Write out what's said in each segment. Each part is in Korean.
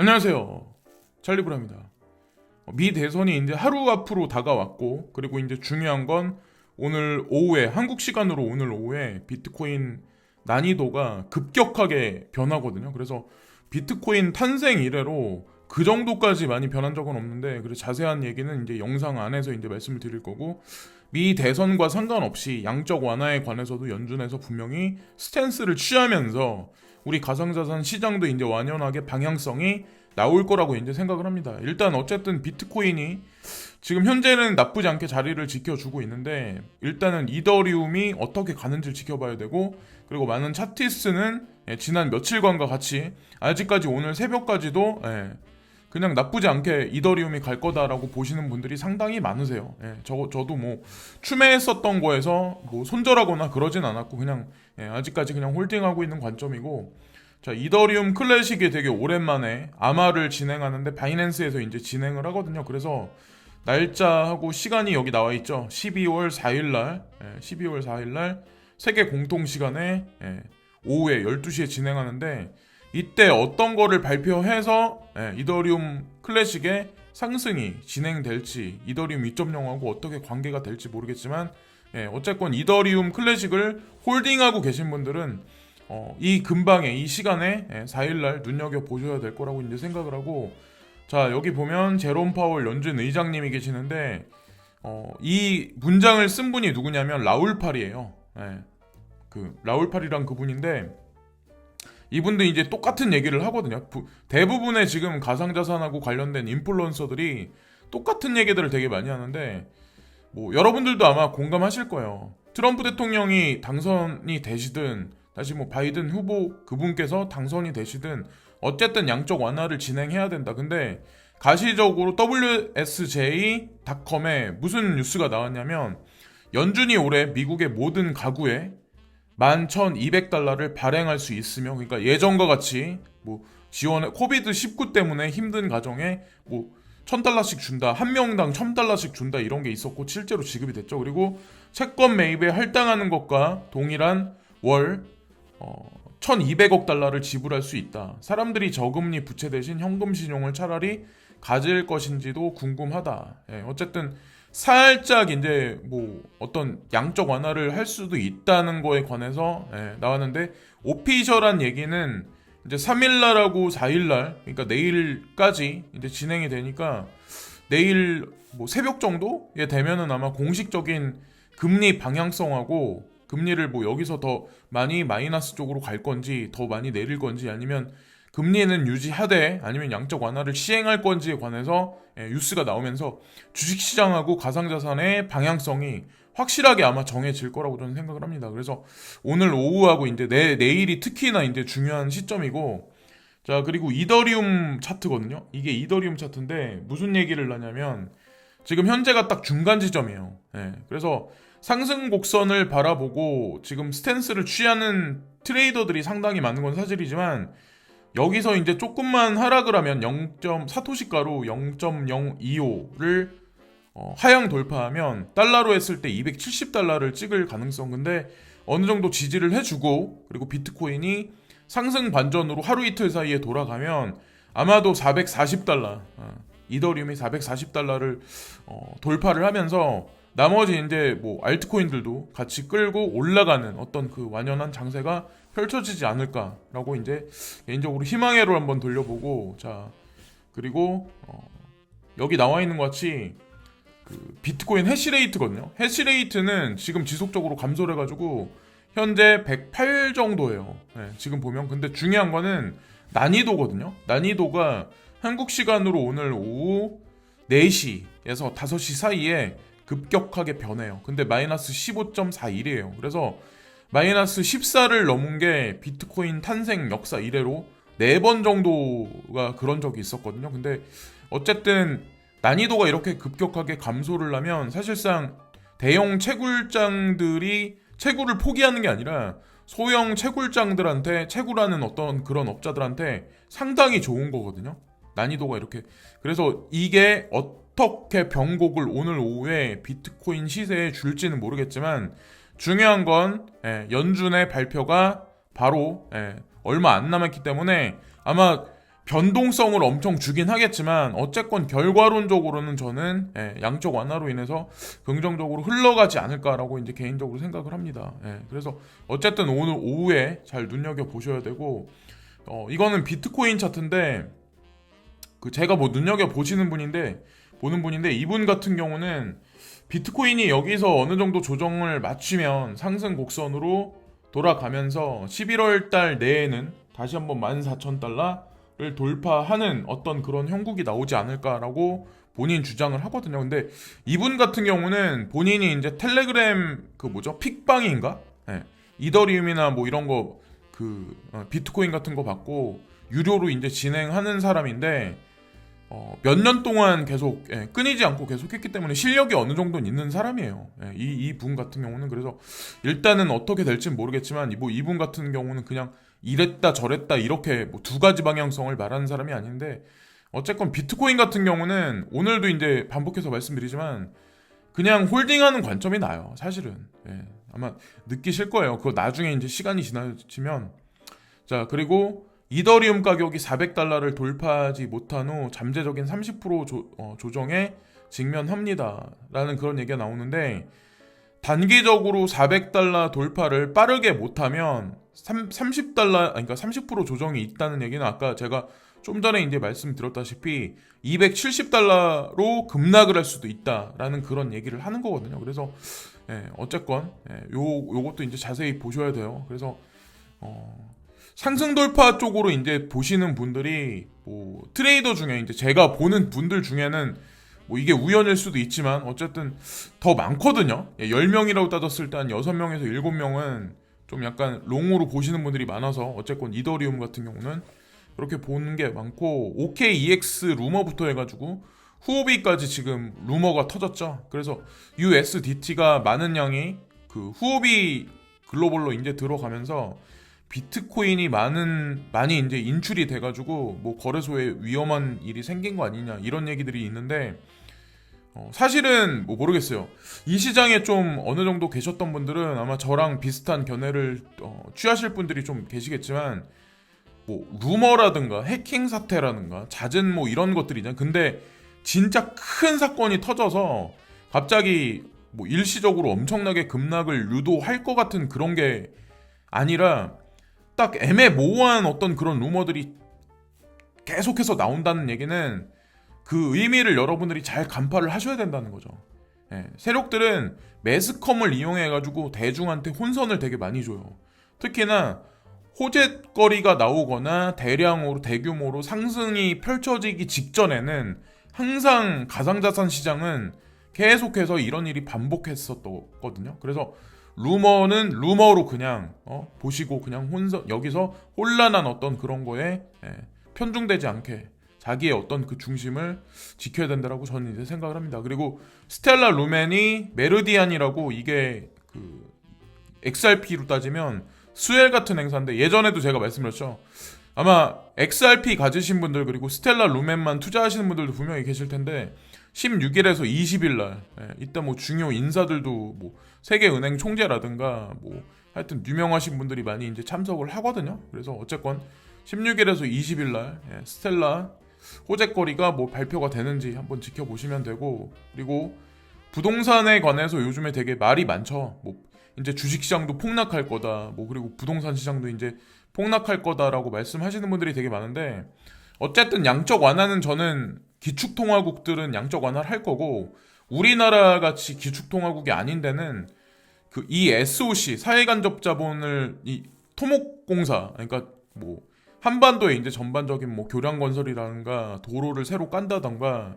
안녕하세요. 찰리브라입니다. 미 대선이 이제 하루 앞으로 다가왔고, 그리고 이제 중요한 건 오늘 오후에, 한국 시간으로 오늘 오후에 비트코인 난이도가 급격하게 변하거든요. 그래서 비트코인 탄생 이래로 그 정도까지 많이 변한 적은 없는데, 그래서 자세한 얘기는 이제 영상 안에서 이제 말씀을 드릴 거고, 미 대선과 상관없이 양적 완화에 관해서도 연준에서 분명히 스탠스를 취하면서 우리 가상자산 시장도 이제 완연하게 방향성이 나올 거라고 이제 생각을 합니다. 일단 어쨌든 비트코인이 지금 현재는 나쁘지 않게 자리를 지켜주고 있는데, 일단은 이더리움이 어떻게 가는지를 지켜봐야 되고, 그리고 많은 차티스트는 지난 며칠간과 같이 아직까지 오늘 새벽까지도 그냥 나쁘지 않게 이더리움이 갈 거다라고 보시는 분들이 상당히 많으세요. 저도 뭐 추매했었던 거에서 뭐 손절하거나 그러진 않았고, 그냥 아직까지 그냥 홀딩하고 있는 관점이고, 자, 이더리움 클래식이 되게 오랜만에 아마를 진행하는데 바이낸스에서 이제 진행을 하거든요. 그래서 날짜하고 시간이 여기 나와 있죠. 12월 4일 날, 12월 4일 날 세계 공통 시간에 오후에 12시에 진행하는데, 이때 어떤 거를 발표해서 이더리움 클래식의 상승이 진행될지, 이더리움 2.0하고 어떻게 관계가 될지 모르겠지만, 어쨌건 이더리움 클래식을 홀딩하고 계신 분들은 이 근방에, 이 시간에 4일날 눈여겨보셔야 될 거라고 이제 생각을 하고, 자, 여기 보면 제롬 파월 연준 의장님이 계시는데, 이 문장을 쓴 분이 누구냐면 라울 팔이에요. 그 라울 팔이란 그분인데, 이분도 이제 똑같은 얘기를 하거든요. 대부분의 지금 가상자산하고 관련된 인플루언서들이 똑같은 얘기들을 되게 많이 하는데, 뭐 여러분들도 아마 공감하실 거예요. 트럼프 대통령이 당선이 되시든, 다시 뭐 바이든 후보 그분께서 당선이 되시든, 어쨌든 양적 완화를 진행해야 된다. 근데 가시적으로 WSJ.com에 무슨 뉴스가 나왔냐면, 연준이 올해 미국의 모든 가구에 11,200달러를 발행할 수 있으며, 그러니까 예전과 같이 뭐 지원에 코비드19 때문에 힘든 가정에 뭐 1,000달러씩 준다, 한 명당 1,000달러씩 준다, 이런 게 있었고 실제로 지급이 됐죠. 그리고 채권 매입에 할당하는 것과 동일한 월 1,200억 달러를 지불할 수 있다. 사람들이 저금리 부채 대신 현금 신용을 차라리 가질 것인지도 궁금하다. 어쨌든 살짝 이제 뭐 어떤 양적 완화를 할 수도 있다는 거에 관해서 나왔는데, 오피셜한 얘기는 이제 3일날하고 4일날, 그러니까 내일까지 이제 진행이 되니까, 내일 뭐 새벽 정도에 되면은 아마 공식적인 금리 방향성하고, 금리를 뭐 여기서 더 많이 마이너스 쪽으로 갈 건지, 더 많이 내릴 건지, 아니면 금리는 유지하되 아니면 양적 완화를 시행할 건지에 관해서 뉴스가 나오면서 주식시장하고 가상자산의 방향성이 확실하게 아마 정해질 거라고 저는 생각을 합니다. 그래서 오늘 오후하고 이제 내일이 특히나 이제 중요한 시점이고, 자, 그리고 이더리움 차트거든요. 이게 이더리움 차트인데 무슨 얘기를 하냐면, 지금 현재가 딱 중간 지점이에요. 그래서 상승 곡선을 바라보고 지금 스탠스를 취하는 트레이더들이 상당히 많은 건 사실이지만, 여기서 이제 조금만 하락을 하면 0. 사토시가로 0.025를 하향 돌파하면 달러로 했을 때 270달러를 찍을 가능성, 근데 어느 정도 지지를 해주고, 그리고 비트코인이 상승 반전으로 하루 이틀 사이에 돌아가면 아마도 440달러, 이더리움이 440달러를 돌파를 하면서 나머지 이제 뭐 알트코인들도 같이 끌고 올라가는 어떤 그 완연한 장세가 펼쳐지지 않을까라고 이제 개인적으로 희망회로 한번 돌려보고, 자, 그리고 여기 나와 있는 것 같이 그 비트코인 해시레이트거든요. 해시레이트는 지금 지속적으로 감소를 해가지고 현재 108 정도예요. 지금 보면. 근데 중요한 거는 난이도거든요. 난이도가 한국 시간으로 오늘 오후 4시에서 5시 사이에 급격하게 변해요. 근데 마이너스 15.41이에요. 그래서 마이너스 14를 넘은 게 비트코인 탄생 역사 이래로 4번 정도가 그런 적이 있었거든요. 근데 어쨌든 난이도가 이렇게 급격하게 감소를 하면 사실상 대형 채굴장들이 채굴을 포기하는 게 아니라 소형 채굴장들한테, 채굴하는 어떤 그런 업자들한테 상당히 좋은 거거든요. 난이도가 이렇게. 그래서 이게 어떻게 변곡을 오늘 오후에 비트코인 시세에 줄지는 모르겠지만, 중요한 건 연준의 발표가 바로 얼마 안 남았기 때문에 아마 변동성을 엄청 주긴 하겠지만 어쨌건 결과론적으로는 저는 양적 완화로 인해서 긍정적으로 흘러가지 않을까라고 이제 개인적으로 생각을 합니다. 그래서 어쨌든 오늘 오후에 잘 눈여겨 보셔야 되고 이거는 비트코인 차트인데 그 제가 뭐 눈여겨 보는 분인데 이분 같은 경우는 비트코인이 여기서 어느 정도 조정을 맞추면 상승 곡선으로 돌아가면서 11월 달 내에는 다시 한번 14,000달러를 돌파하는 어떤 그런 형국이 나오지 않을까라고 본인 주장을 하거든요. 근데 이분 같은 경우는 본인이 이제 텔레그램 그 뭐죠? 픽방인가? 이더리움이나 뭐 이런 거 비트코인 같은 거 받고 유료로 이제 진행하는 사람인데 몇 년 동안 계속 끊이지 않고 계속했기 때문에 실력이 어느 정도는 있는 사람이에요. 이분 같은 경우는 그래서 일단은 어떻게 될지는 모르겠지만 뭐 이분 같은 경우는 그냥 이랬다 저랬다 이렇게 뭐 두 가지 방향성을 말하는 사람이 아닌데 어쨌건 비트코인 같은 경우는 오늘도 이제 반복해서 말씀드리지만 그냥 홀딩하는 관점이 나요. 사실은 아마 느끼실 거예요. 그거 나중에 이제 시간이 지나치면 자 그리고 이더리움 가격이 400달러를 돌파하지 못한 후 잠재적인 30% 조정에 직면합니다. 라는 그런 얘기가 나오는데 단기적으로 400달러 돌파를 빠르게 못하면 30달러, 그러니까 30% 조정이 있다는 얘기는 아까 제가 좀 전에 이제 말씀드렸다시피 270달러로 급락을 할 수도 있다라는 그런 얘기를 하는 거거든요. 그래서 어쨌건 요것도 이제 자세히 보셔야 돼요. 그래서 상승 돌파 쪽으로 이제 보시는 분들이 뭐 트레이더 중에 이제 제가 보는 분들 중에는 뭐 이게 우연일 수도 있지만 어쨌든 더 많거든요. 10명이라고 따졌을 때 한 6명에서 7명은 좀 약간 롱으로 보시는 분들이 많아서 어쨌건 이더리움 같은 경우는 그렇게 보는 게 많고 OKEX 루머부터 해가지고 후오비까지 지금 루머가 터졌죠. 그래서 USDT가 많은 양이 그 후오비 글로벌로 이제 들어가면서 비트코인이 많이 이제 인출이 돼가지고 뭐 거래소에 위험한 일이 생긴 거 아니냐 이런 얘기들이 있는데 사실은 뭐 모르겠어요. 이 시장에 좀 어느 정도 계셨던 분들은 아마 저랑 비슷한 견해를 취하실 분들이 좀 계시겠지만 뭐 루머라든가 해킹 사태라든가 잦은 뭐 이런 것들이잖아요. 근데 진짜 큰 사건이 터져서 갑자기 뭐 일시적으로 엄청나게 급락을 유도할 것 같은 그런 게 아니라 딱 애매모호한 어떤 그런 루머들이 계속해서 나온다는 얘기는 그 의미를 여러분들이 잘 간파를 하셔야 된다는 거죠. 세력들은 매스컴을 이용해가지고 대중한테 혼선을 되게 많이 줘요. 특히나 호재거리가 나오거나 대규모로 상승이 펼쳐지기 직전에는 항상 가상자산 시장은 계속해서 이런 일이 반복했었거든요. 그래서 루머는 루머로 그냥 보시고 그냥 여기서 혼란한 어떤 그런 거에 편중되지 않게 자기의 어떤 그 중심을 지켜야 된다라고 저는 이제 생각을 합니다. 그리고 스텔라 루멘이 메르디안이라고 이게 그 XRP로 따지면 스웰 같은 행사인데 예전에도 제가 말씀드렸죠. 아마 XRP 가지신 분들 그리고 스텔라 루멘만 투자하시는 분들도 분명히 계실 텐데 16일에서 20일 날 이때 뭐 중요 인사들도 뭐 세계은행 총재라든가 뭐 하여튼 유명하신 분들이 많이 이제 참석을 하거든요. 그래서 어쨌건 16일에서 20일 날 스텔라 호재거리가 뭐 발표가 되는지 한번 지켜보시면 되고 그리고 부동산에 관해서 요즘에 되게 말이 많죠. 뭐 이제 주식시장도 폭락할 거다. 뭐 그리고 부동산 시장도 이제 폭락할 거다라고 말씀하시는 분들이 되게 많은데 어쨌든 양적 완화는 저는 기축통화국들은 양적 완화를 할 거고 우리나라 같이 기축통화국이 아닌 데는 그 이 SOC 사회간접자본을 이 토목공사 그러니까 뭐 한반도에 이제 전반적인 뭐 교량건설이라든가 도로를 새로 깐다던가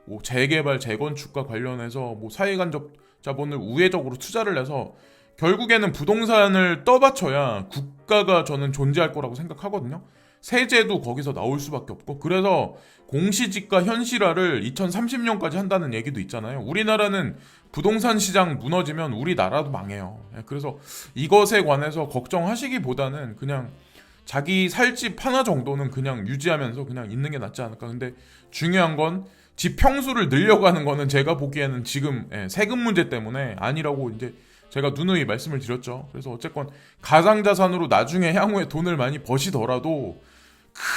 뭐 재개발 재건축과 관련해서 뭐 사회간접자본을 우회적으로 투자를 해서 결국에는 부동산을 떠받쳐야 국가가 저는 존재할 거라고 생각하거든요. 세제도 거기서 나올 수밖에 없고 그래서 공시지가 현실화를 2030년까지 한다는 얘기도 있잖아요. 우리나라는 부동산 시장 무너지면 우리나라도 망해요. 그래서 이것에 관해서 걱정하시기보다는 그냥 자기 살 집 하나 정도는 그냥 유지하면서 그냥 있는 게 낫지 않을까. 근데 중요한 건 집 평수를 늘려가는 거는 제가 보기에는 지금 세금 문제 때문에 아니라고 이제 제가 누누이 말씀을 드렸죠. 그래서 어쨌건 가상자산으로 나중에 향후에 돈을 많이 버시더라도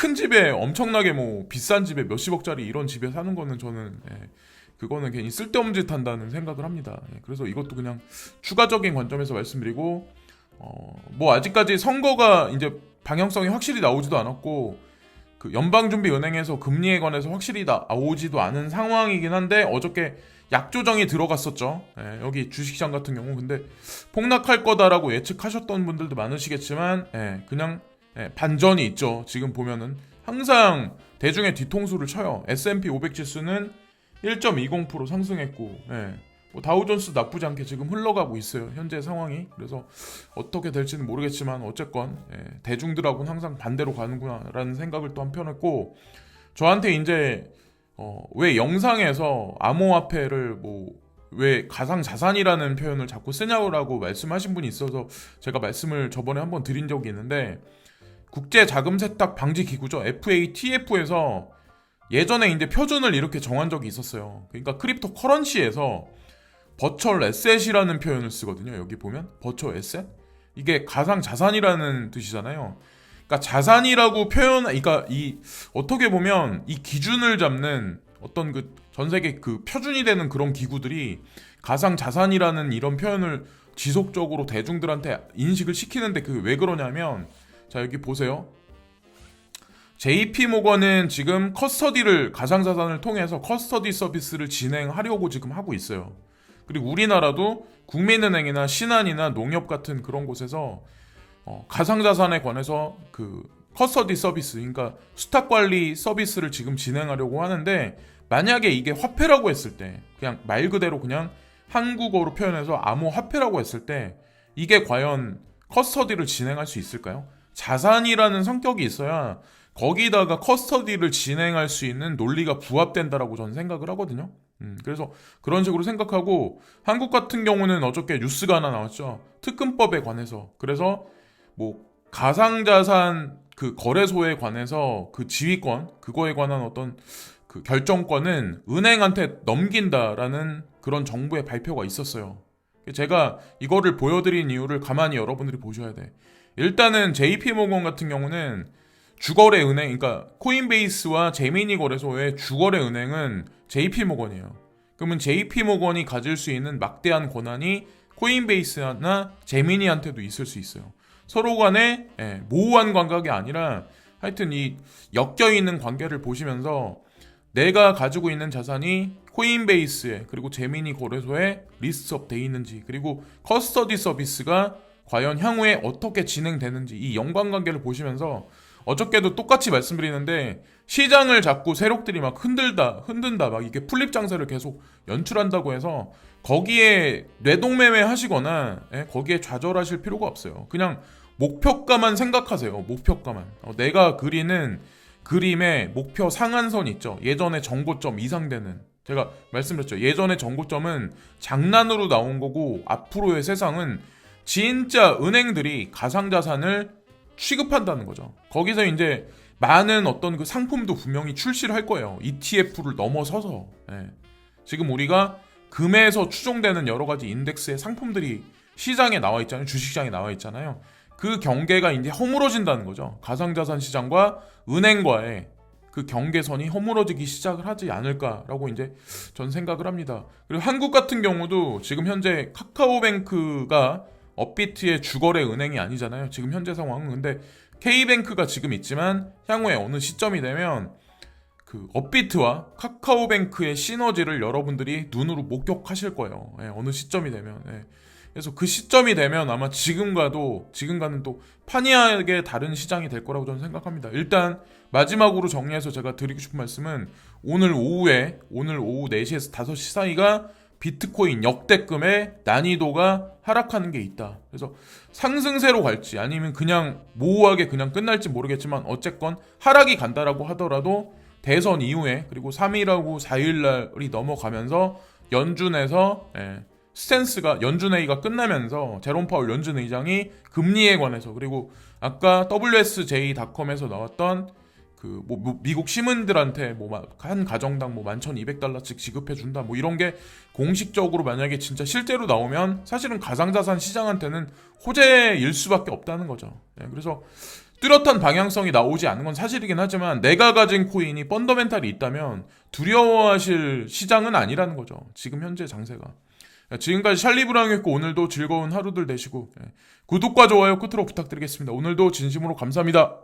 큰 집에 엄청나게 뭐 비싼 집에 몇십억짜리 이런 집에 사는 거는 저는 그거는 괜히 쓸데없는 짓 한다는 생각을 합니다. 그래서 이것도 그냥 추가적인 관점에서 말씀드리고 뭐 아직까지 선거가 이제 방향성이 확실히 나오지도 않았고 그 연방준비은행에서 금리에 관해서 확실히 나오지도 않은 상황이긴 한데 어저께 약조정이 들어갔었죠. 여기 주식시장 같은 경우 근데 폭락할 거다라고 예측하셨던 분들도 많으시겠지만 그냥 반전이 있죠. 지금 보면은 항상 대중의 뒤통수를 쳐요. S&P 500 지수는 1.20% 상승했고 뭐 다우존스 나쁘지 않게 지금 흘러가고 있어요. 현재 상황이. 그래서 어떻게 될지는 모르겠지만 어쨌건 대중들하고는 항상 반대로 가는구나라는 생각을 또 한편 했고 저한테 이제 왜 영상에서 암호화폐를 뭐 왜 가상자산이라는 표현을 자꾸 쓰냐고 말씀하신 분이 있어서 제가 말씀을 저번에 한번 드린 적이 있는데 국제자금세탁 방지기구죠. FATF에서 예전에 이제 표준을 이렇게 정한 적이 있었어요. 그러니까 크립토 커런시에서 버추얼 에셋이라는 표현을 쓰거든요. 여기 보면 버추얼 에셋? 이게 가상자산이라는 뜻이잖아요. 그러니까 자산이라고 그러니까 어떻게 보면 이 기준을 잡는 어떤 그 전 세계 그 표준이 되는 그런 기구들이 가상자산이라는 이런 표현을 지속적으로 대중들한테 인식을 시키는데 그게 왜 그러냐면 자 여기 보세요. JP모건은 지금 커스터디를 가상자산을 통해서 커스터디 서비스를 진행하려고 지금 하고 있어요. 그리고 우리나라도 국민은행이나 신한이나 농협 같은 그런 곳에서 가상자산에 관해서 그 커스터디 서비스, 그러니까 수탁 관리 서비스를 지금 진행하려고 하는데 만약에 이게 화폐라고 했을 때 그냥 말 그대로 그냥 한국어로 표현해서 암호화폐라고 했을 때 이게 과연 커스터디를 진행할 수 있을까요? 자산이라는 성격이 있어야 거기다가 커스터디를 진행할 수 있는 논리가 부합된다라고 저는 생각을 하거든요. 그래서 그런 식으로 생각하고 한국 같은 경우는 어저께 뉴스가 하나 나왔죠. 특근법에 관해서. 그래서 뭐 가상자산 그 거래소에 관해서 그 지휘권 그거에 관한 어떤 그 결정권은 은행한테 넘긴다라는 그런 정부의 발표가 있었어요. 제가 이거를 보여드린 이유를 가만히 여러분들이 보셔야 돼. 일단은 JP모건 같은 경우는 주거래 은행, 그러니까 코인베이스와 제미니 거래소의 주거래 은행은 JP모건이에요. 그러면 JP모건이 가질 수 있는 막대한 권한이 코인베이스나 제미니한테도 있을 수 있어요. 서로 간에 모호한 관계가 아니라 하여튼 이 엮여있는 관계를 보시면서 내가 가지고 있는 자산이 코인베이스에 그리고 제미니 거래소에 리스트업 돼 있는지 그리고 커스터디 서비스가 과연 향후에 어떻게 진행되는지 이 연관관계를 보시면서 어저께도 똑같이 말씀드리는데 시장을 자꾸 세력들이 막 흔든다 막 이게 풀립 장세를 계속 연출한다고 해서 거기에 뇌동매매 하시거나 거기에 좌절하실 필요가 없어요. 그냥 목표가만 생각하세요. 목표가만. 내가 그리는 그림의 목표 상한선 있죠. 예전의 정고점 이상 되는. 제가 말씀드렸죠. 예전의 정고점은 장난으로 나온 거고 앞으로의 세상은 진짜 은행들이 가상자산을 취급한다는 거죠. 거기서 이제 많은 어떤 그 상품도 분명히 출시를 할 거예요. ETF를 넘어서서. 지금 우리가 금에서 추종되는 여러 가지 인덱스의 상품들이 시장에 나와 있잖아요. 주식시장에 나와 있잖아요. 그 경계가 이제 허물어진다는 거죠. 가상자산 시장과 은행과의 그 경계선이 허물어지기 시작을 하지 않을까라고 이제 전 생각을 합니다. 그리고 한국 같은 경우도 지금 현재 카카오뱅크가 업비트의 주거래 은행이 아니잖아요. 지금 현재 상황은. 근데 K뱅크가 지금 있지만 향후에 어느 시점이 되면 그 업비트와 카카오뱅크의 시너지를 여러분들이 눈으로 목격하실 거예요. 어느 시점이 되면. 그래서 그 시점이 되면 아마 지금과는 또 판이하게 다른 시장이 될 거라고 저는 생각합니다. 일단 마지막으로 정리해서 제가 드리고 싶은 말씀은 오늘 오후 4시에서 5시 사이가 비트코인 역대급의 난이도가 하락하는 게 있다. 그래서 상승세로 갈지 아니면 그냥 모호하게 그냥 끝날지 모르겠지만 어쨌건 하락이 간다라고 하더라도 대선 이후에 그리고 3일하고 4일날이 넘어가면서 연준에서 스탠스가 연준 회의가 끝나면서 제롬 파월 연준 의장이 금리에 관해서 그리고 아까 WSJ.com에서 나왔던 그 미국 시민들한테 한 가정당 11,200달러씩 지급해 준다 이런 게 공식적으로 만약에 진짜 실제로 나오면 사실은 가상자산 시장한테는 호재일 수밖에 없다는 거죠. 그래서 뚜렷한 방향성이 나오지 않는 건 사실이긴 하지만 내가 가진 코인이 펀더멘탈이 있다면 두려워하실 시장은 아니라는 거죠. 지금 현재 장세가. 지금까지 샬리브랑이었고 오늘도 즐거운 하루들 되시고 구독과 좋아요 끝으로 부탁드리겠습니다. 오늘도 진심으로 감사합니다.